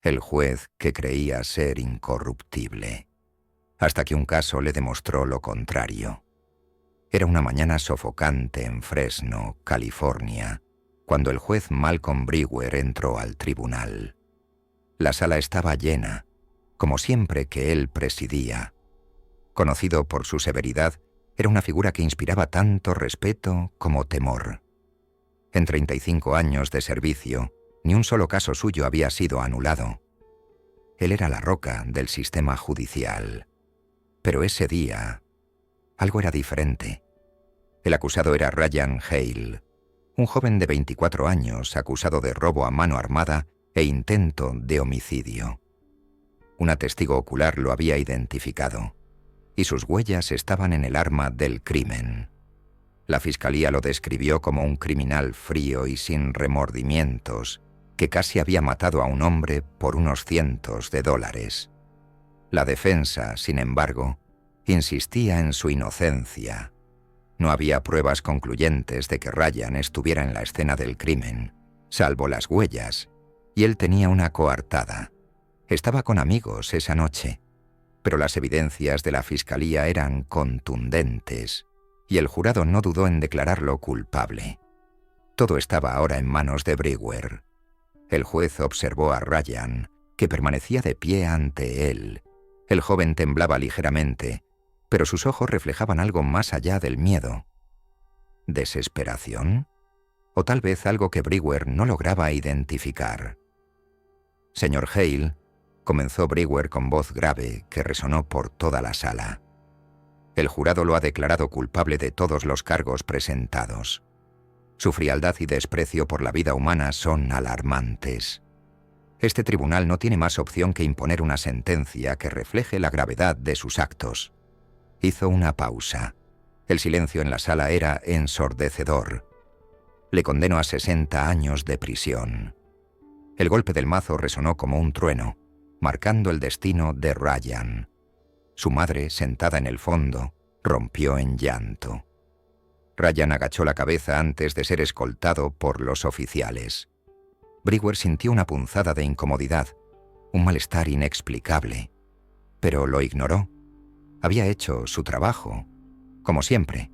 el juez que creía ser incorruptible, hasta que un caso le demostró lo contrario. Era una mañana sofocante en Fresno, California, cuando el juez Malcolm Brewer entró al tribunal. La sala estaba llena, como siempre que él presidía. Conocido por su severidad, era una figura que inspiraba tanto respeto como temor. En 35 años de servicio, ni un solo caso suyo había sido anulado. Él era la roca del sistema judicial. Pero ese día, algo era diferente. El acusado era Ryan Hale, un joven de 24 años acusado de robo a mano armada e intento de homicidio. Una testigo ocular lo había identificado, y sus huellas estaban en el arma del crimen. La fiscalía lo describió como un criminal frío y sin remordimientos, que casi había matado a un hombre por unos cientos de dólares. La defensa, sin embargo, insistía en su inocencia. No había pruebas concluyentes de que Ryan estuviera en la escena del crimen, salvo las huellas, y él tenía una coartada. Estaba con amigos esa noche, pero las evidencias de la fiscalía eran contundentes, y el jurado no dudó en declararlo culpable. Todo estaba ahora en manos de Brewer. El juez observó a Ryan, que permanecía de pie ante él. El joven temblaba ligeramente, pero sus ojos reflejaban algo más allá del miedo. ¿Desesperación? O tal vez algo que Brewer no lograba identificar. «Señor Hale», comenzó Brewer con voz grave que resonó por toda la sala. «El jurado lo ha declarado culpable de todos los cargos presentados. Su frialdad y desprecio por la vida humana son alarmantes. Este tribunal no tiene más opción que imponer una sentencia que refleje la gravedad de sus actos». Hizo una pausa. El silencio en la sala era ensordecedor. «Le condeno a 60 años de prisión». El golpe del mazo resonó como un trueno, marcando el destino de Ryan. Su madre, sentada en el fondo, rompió en llanto. Ryan agachó la cabeza antes de ser escoltado por los oficiales. Brewer sintió una punzada de incomodidad, un malestar inexplicable, pero lo ignoró. Había hecho su trabajo, como siempre.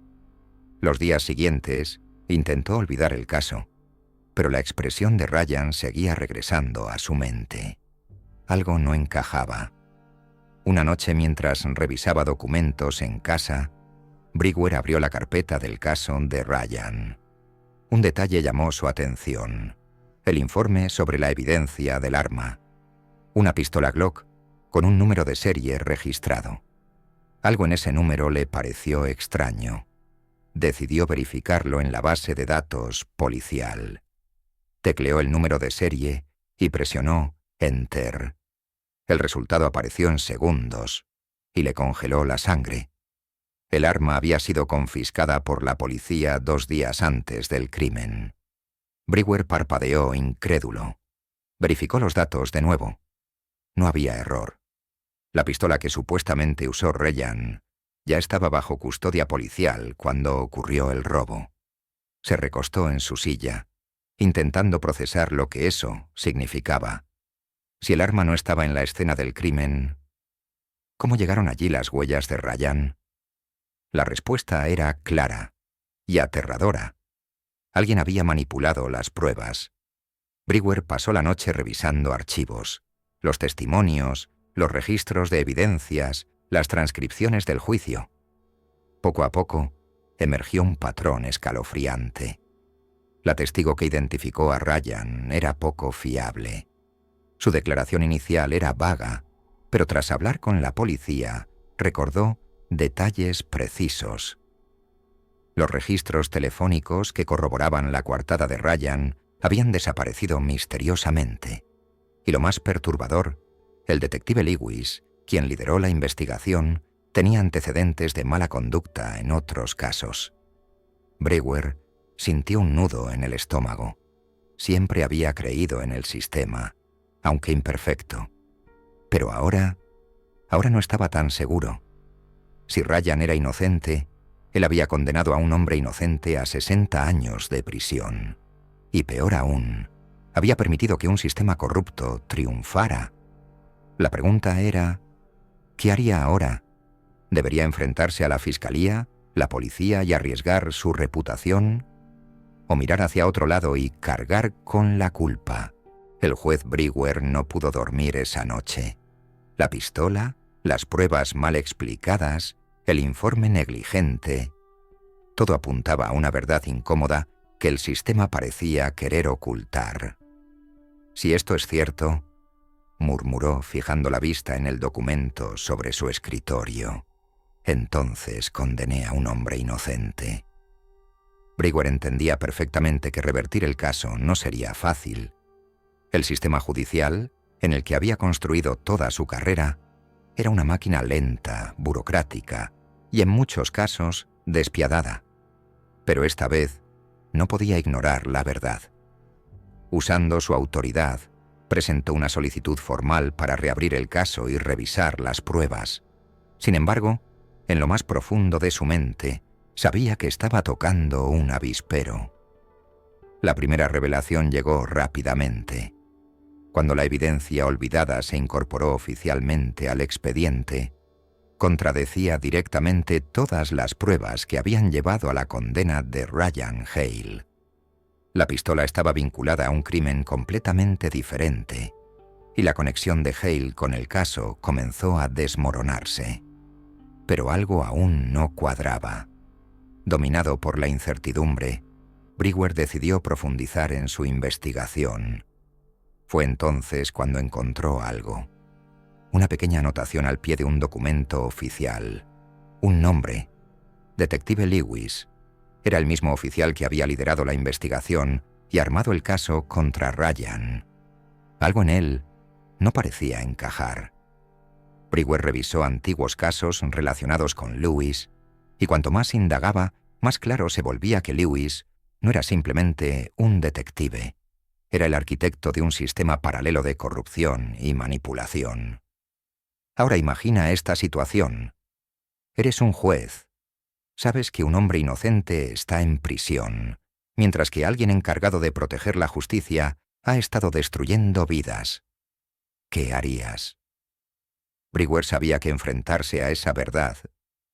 Los días siguientes intentó olvidar el caso, pero la expresión de Ryan seguía regresando a su mente. Algo no encajaba. Una noche, mientras revisaba documentos en casa, Brewer abrió la carpeta del caso de Ryan. Un detalle llamó su atención: el informe sobre la evidencia del arma. Una pistola Glock con un número de serie registrado. Algo en ese número le pareció extraño. Decidió verificarlo en la base de datos policial. Tecleó el número de serie y presionó Enter. El resultado apareció en segundos y le congeló la sangre. El arma había sido confiscada por la policía 2 días antes del crimen. Brewer parpadeó incrédulo. Verificó los datos de nuevo. No había error. La pistola que supuestamente usó Ryan ya estaba bajo custodia policial cuando ocurrió el robo. Se recostó en su silla, intentando procesar lo que eso significaba. Si el arma no estaba en la escena del crimen, ¿cómo llegaron allí las huellas de Ryan? La respuesta era clara y aterradora. Alguien había manipulado las pruebas. Brewer pasó la noche revisando archivos, los testimonios, los registros de evidencias, las transcripciones del juicio. Poco a poco, emergió un patrón escalofriante. La testigo que identificó a Ryan era poco fiable. Su declaración inicial era vaga, pero tras hablar con la policía, recordó detalles precisos. Los registros telefónicos que corroboraban la coartada de Ryan habían desaparecido misteriosamente. Y lo más perturbador, el detective Lewis, quien lideró la investigación, tenía antecedentes de mala conducta en otros casos. Brewer sintió un nudo en el estómago. Siempre había creído en el sistema, aunque imperfecto. Pero ahora no estaba tan seguro. Si Ryan era inocente, él había condenado a un hombre inocente a 60 años de prisión. Y peor aún, Había permitido que un sistema corrupto triunfara. La pregunta era, ¿qué haría ahora? ¿Debería enfrentarse a la fiscalía, la policía y arriesgar su reputación? ¿O mirar hacia otro lado y cargar con la culpa? El juez Brewer no pudo dormir esa noche. La pistola, las pruebas mal explicadas, el informe negligente, todo apuntaba a una verdad incómoda que el sistema parecía querer ocultar. Si esto es cierto, murmuró fijando la vista en el documento sobre su escritorio, entonces condené a un hombre inocente. Brewer entendía perfectamente que revertir el caso no sería fácil. El sistema judicial, en el que había construido toda su carrera, era una máquina lenta, burocrática y en muchos casos despiadada. Pero esta vez no podía ignorar la verdad. Usando su autoridad, presentó una solicitud formal para reabrir el caso y revisar las pruebas. Sin embargo, en lo más profundo de su mente, sabía que estaba tocando un avispero. La primera revelación llegó rápidamente. Cuando la evidencia olvidada se incorporó oficialmente al expediente, contradecía directamente todas las pruebas que habían llevado a la condena de Ryan Hale. La pistola estaba vinculada a un crimen completamente diferente, y la conexión de Hale con el caso comenzó a desmoronarse. Pero algo aún no cuadraba. Dominado por la incertidumbre, Brewer decidió profundizar en su investigación. Fue entonces cuando encontró algo. Una pequeña anotación al pie de un documento oficial. Un nombre. Detective Lewis. Era el mismo oficial que había liderado la investigación y armado el caso contra Ryan. Algo en él no parecía encajar. Brewer revisó antiguos casos relacionados con Lewis, y cuanto más indagaba, más claro se volvía que Lewis no era simplemente un detective. Era el arquitecto de un sistema paralelo de corrupción y manipulación. Ahora imagina esta situación. Eres un juez. Sabes que un hombre inocente está en prisión, mientras que alguien encargado de proteger la justicia ha estado destruyendo vidas. ¿Qué harías? Brewer sabía que enfrentarse a esa verdad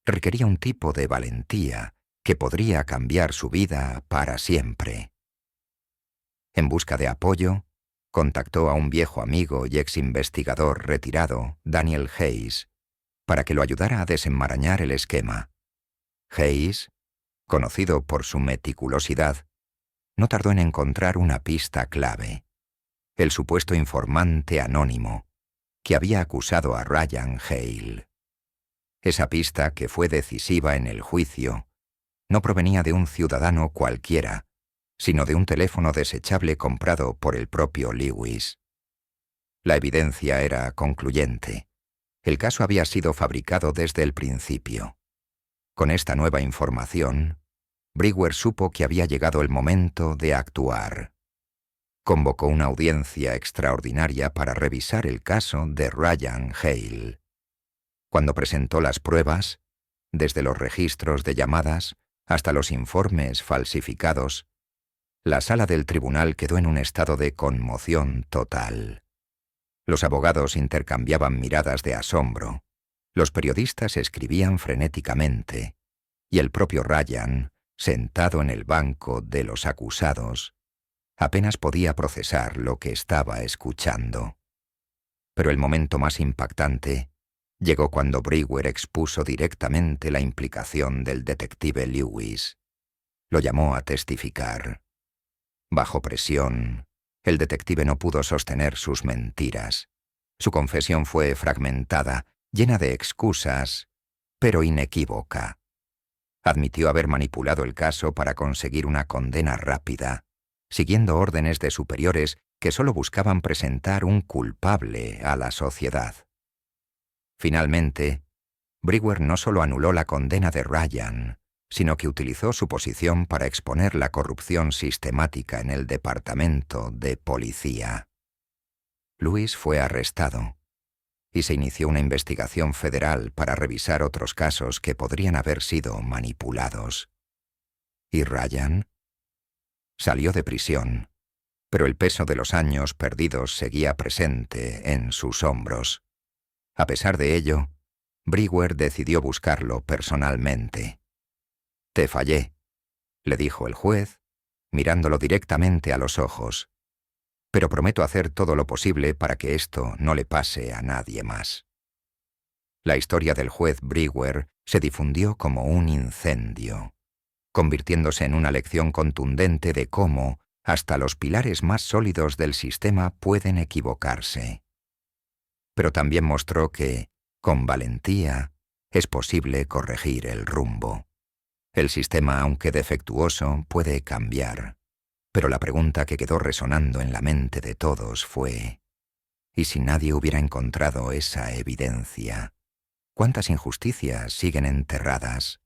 requería un tipo de valentía que podría cambiar su vida para siempre. En busca de apoyo, contactó a un viejo amigo y ex-investigador retirado, Daniel Hayes, para que lo ayudara a desenmarañar el esquema. Hayes, conocido por su meticulosidad, no tardó en encontrar una pista clave: el supuesto informante anónimo que había acusado a Ryan Hale. Esa pista, que fue decisiva en el juicio, no provenía de un ciudadano cualquiera, sino de un teléfono desechable comprado por el propio Lewis. La evidencia era concluyente. El caso había sido fabricado desde el principio. Con esta nueva información, Brewer supo que había llegado el momento de actuar. Convocó una audiencia extraordinaria para revisar el caso de Ryan Hale. Cuando presentó las pruebas, desde los registros de llamadas hasta los informes falsificados, la sala del tribunal quedó en un estado de conmoción total. Los abogados intercambiaban miradas de asombro, los periodistas escribían frenéticamente, y el propio Ryan, sentado en el banco de los acusados, apenas podía procesar lo que estaba escuchando. Pero el momento más impactante llegó cuando Brewer expuso directamente la implicación del detective Lewis. Lo llamó a testificar. Bajo presión, el detective no pudo sostener sus mentiras. Su confesión fue fragmentada, llena de excusas, pero inequívoca. Admitió haber manipulado el caso para conseguir una condena rápida, siguiendo órdenes de superiores que solo buscaban presentar un culpable a la sociedad. Finalmente, Brewer no solo anuló la condena de Ryan, sino que utilizó su posición para exponer la corrupción sistemática en el departamento de policía. Lewis fue arrestado, y se inició una investigación federal para revisar otros casos que podrían haber sido manipulados. ¿Y Ryan? Salió de prisión, pero el peso de los años perdidos seguía presente en sus hombros. A pesar de ello, Brewer decidió buscarlo personalmente. «Te fallé», le dijo el juez, mirándolo directamente a los ojos. «Pero prometo hacer todo lo posible para que esto no le pase a nadie más». La historia del juez Brewer se difundió como un incendio, convirtiéndose en una lección contundente de cómo hasta los pilares más sólidos del sistema pueden equivocarse. Pero también mostró que, con valentía, es posible corregir el rumbo. El sistema, aunque defectuoso, puede cambiar. Pero la pregunta que quedó resonando en la mente de todos fue: ¿y si nadie hubiera encontrado esa evidencia? ¿Cuántas injusticias siguen enterradas?